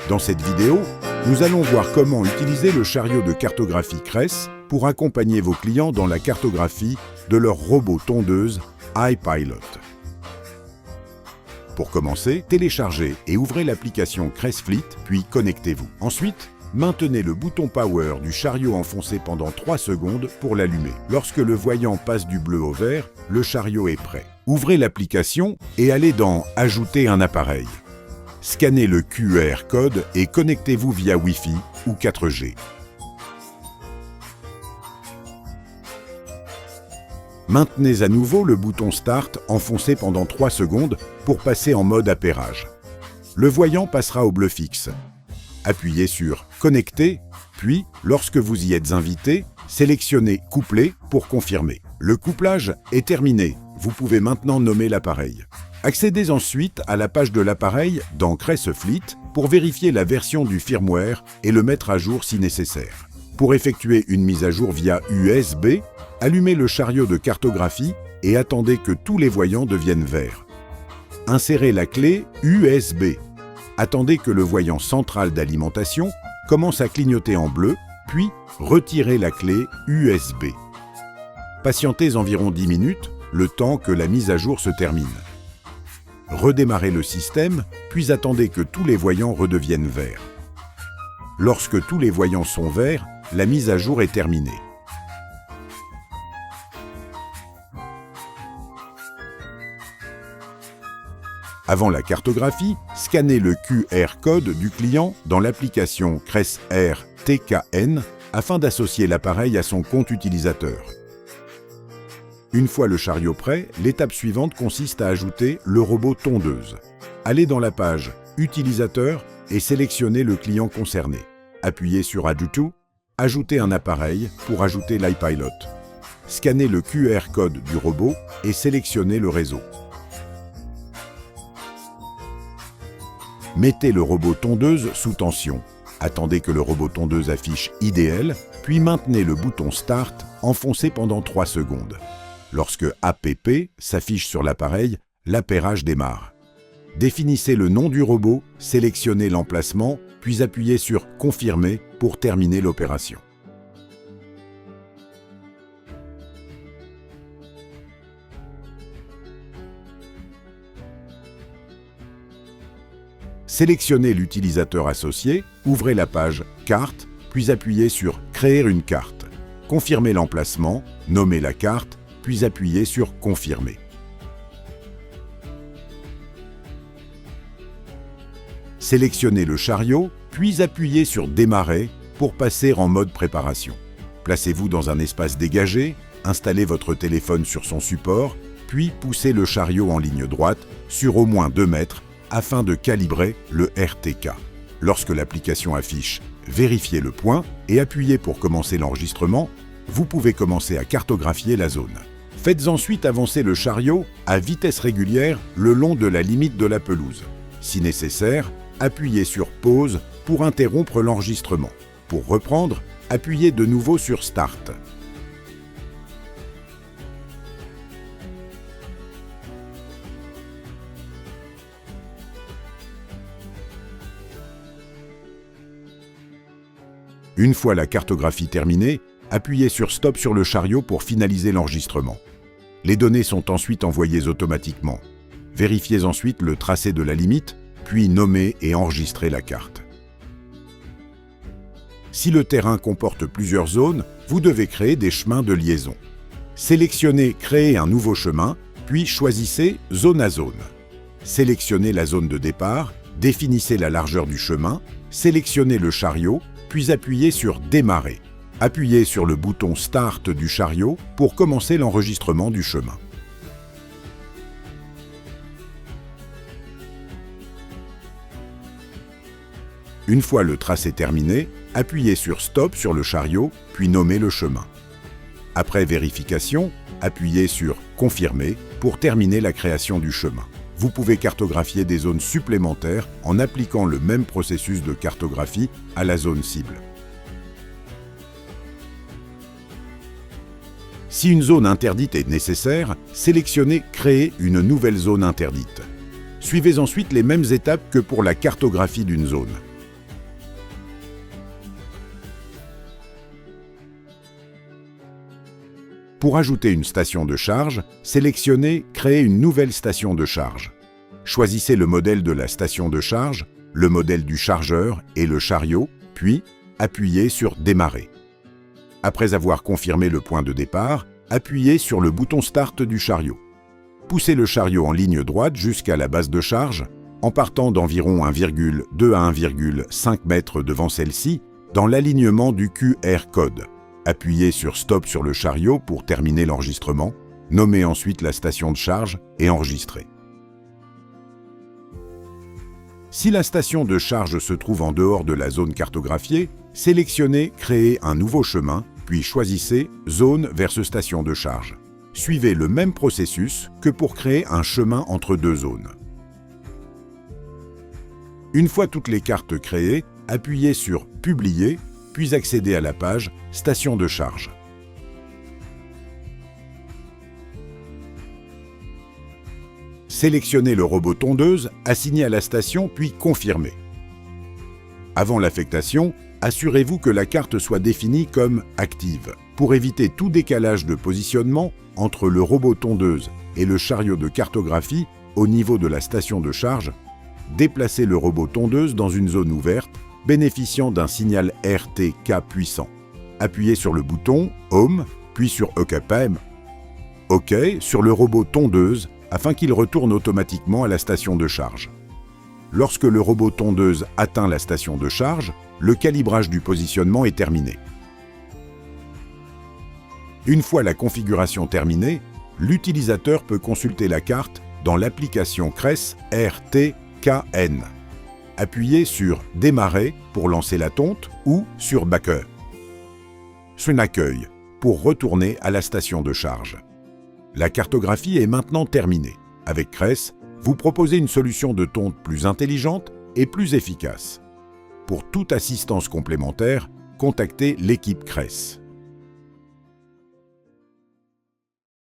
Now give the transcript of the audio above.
Dans cette vidéo, nous allons voir comment utiliser le chariot de cartographie Cress pour accompagner vos clients dans la cartographie de leur robot tondeuse iPilot. Pour commencer, téléchargez et ouvrez l'application Cress Fleet, puis connectez-vous. Ensuite, maintenez le bouton Power du chariot enfoncé pendant 3 secondes pour l'allumer. Lorsque le voyant passe du bleu au vert, le chariot est prêt. Ouvrez l'application et allez dans « Ajouter un appareil ». Scannez le QR code et connectez-vous via Wi-Fi ou 4G. Maintenez à nouveau le bouton Start enfoncé pendant 3 secondes pour passer en mode appairage. Le voyant passera au bleu fixe. Appuyez sur « Connecter », puis, lorsque vous y êtes invité, sélectionnez « Coupler » pour confirmer. Le couplage est terminé. Vous pouvez maintenant nommer l'appareil. Accédez ensuite à la page de l'appareil dans Cress Fleet pour vérifier la version du firmware et le mettre à jour si nécessaire. Pour effectuer une mise à jour via USB, allumez le chariot de cartographie et attendez que tous les voyants deviennent verts. Insérez la clé USB. Attendez que le voyant central d'alimentation commence à clignoter en bleu, puis retirez la clé USB. Patientez environ 10 minutes, le temps que la mise à jour se termine. Redémarrez le système, puis attendez que tous les voyants redeviennent verts. Lorsque tous les voyants sont verts, la mise à jour est terminée. Avant la cartographie, scannez le QR code du client dans l'application Cress Air TKN afin d'associer l'appareil à son compte utilisateur. Une fois le chariot prêt, l'étape suivante consiste à ajouter le robot tondeuse. Allez dans la page « Utilisateur » et sélectionnez le client concerné. Appuyez sur « Add to », ajoutez un appareil pour ajouter l'iPilot. Scannez le QR code du robot et sélectionnez le réseau. Mettez le robot tondeuse sous tension. Attendez que le robot tondeuse affiche « IDL », puis maintenez le bouton « Start » enfoncé pendant 3 secondes. Lorsque APP s'affiche sur l'appareil, l'appairage démarre. Définissez le nom du robot, sélectionnez l'emplacement, puis appuyez sur « Confirmer » pour terminer l'opération. Sélectionnez l'utilisateur associé, ouvrez la page « Carte », puis appuyez sur « Créer une carte ». Confirmez l'emplacement, nommez la carte, puis appuyez sur « Confirmer ». Sélectionnez le chariot, puis appuyez sur « Démarrer » pour passer en mode préparation. Placez-vous dans un espace dégagé, installez votre téléphone sur son support, puis poussez le chariot en ligne droite sur au moins 2 mètres afin de calibrer le RTK. Lorsque l'application affiche « Vérifiez le point » et appuyez pour commencer l'enregistrement, vous pouvez commencer à cartographier la zone. Faites ensuite avancer le chariot à vitesse régulière le long de la limite de la pelouse. Si nécessaire, appuyez sur « Pause » pour interrompre l'enregistrement. Pour reprendre, appuyez de nouveau sur « Start ». Une fois la cartographie terminée, appuyez sur « Stop » sur le chariot pour finaliser l'enregistrement. Les données sont ensuite envoyées automatiquement. Vérifiez ensuite le tracé de la limite, puis nommez et enregistrez la carte. Si le terrain comporte plusieurs zones, vous devez créer des chemins de liaison. Sélectionnez « Créer un nouveau chemin », puis choisissez « Zone à zone ». Sélectionnez la zone de départ, définissez la largeur du chemin, sélectionnez le chariot, puis appuyez sur « Démarrer ». Appuyez sur le bouton « Start » du chariot pour commencer l'enregistrement du chemin. Une fois le tracé terminé, appuyez sur « Stop » sur le chariot, puis nommez le chemin. Après vérification, appuyez sur « Confirmer » pour terminer la création du chemin. Vous pouvez cartographier des zones supplémentaires en appliquant le même processus de cartographie à la zone cible. Si une zone interdite est nécessaire, sélectionnez « Créer une nouvelle zone interdite ». Suivez ensuite les mêmes étapes que pour la cartographie d'une zone. Pour ajouter une station de charge, sélectionnez « Créer une nouvelle station de charge ». Choisissez le modèle de la station de charge, le modèle du chargeur et le chariot, puis appuyez sur « Démarrer ». Après avoir confirmé le point de départ, appuyez sur le bouton Start du chariot. Poussez le chariot en ligne droite jusqu'à la base de charge, en partant d'environ 1,2 à 1,5 mètres devant celle-ci, dans l'alignement du QR code. Appuyez sur Stop sur le chariot pour terminer l'enregistrement, nommez ensuite la station de charge et enregistrez. Si la station de charge se trouve en dehors de la zone cartographiée, sélectionnez « Créer un nouveau chemin », puis choisissez « Zone versus station de charge ». Suivez le même processus que pour créer un chemin entre deux zones. Une fois toutes les cartes créées, appuyez sur « Publier », puis accédez à la page « Station de charge ». Sélectionnez le robot tondeuse, assigné à la station, puis confirmez. Avant l'affectation, assurez-vous que la carte soit définie comme « active ». Pour éviter tout décalage de positionnement entre le robot tondeuse et le chariot de cartographie au niveau de la station de charge, déplacez le robot tondeuse dans une zone ouverte bénéficiant d'un signal RTK puissant. Appuyez sur le bouton « Home » puis sur « OK PM ». OK sur le robot tondeuse afin qu'il retourne automatiquement à la station de charge. Lorsque le robot tondeuse atteint la station de charge, le calibrage du positionnement est terminé. Une fois la configuration terminée, l'utilisateur peut consulter la carte dans l'application CRESS RTKN. Appuyez sur « Démarrer » pour lancer la tonte ou sur « Backer ». Sur un accueil pour retourner à la station de charge. La cartographie est maintenant terminée. Avec CRESS, vous proposez une solution de tonte plus intelligente et plus efficace. Pour toute assistance complémentaire, contactez l'équipe CRESS.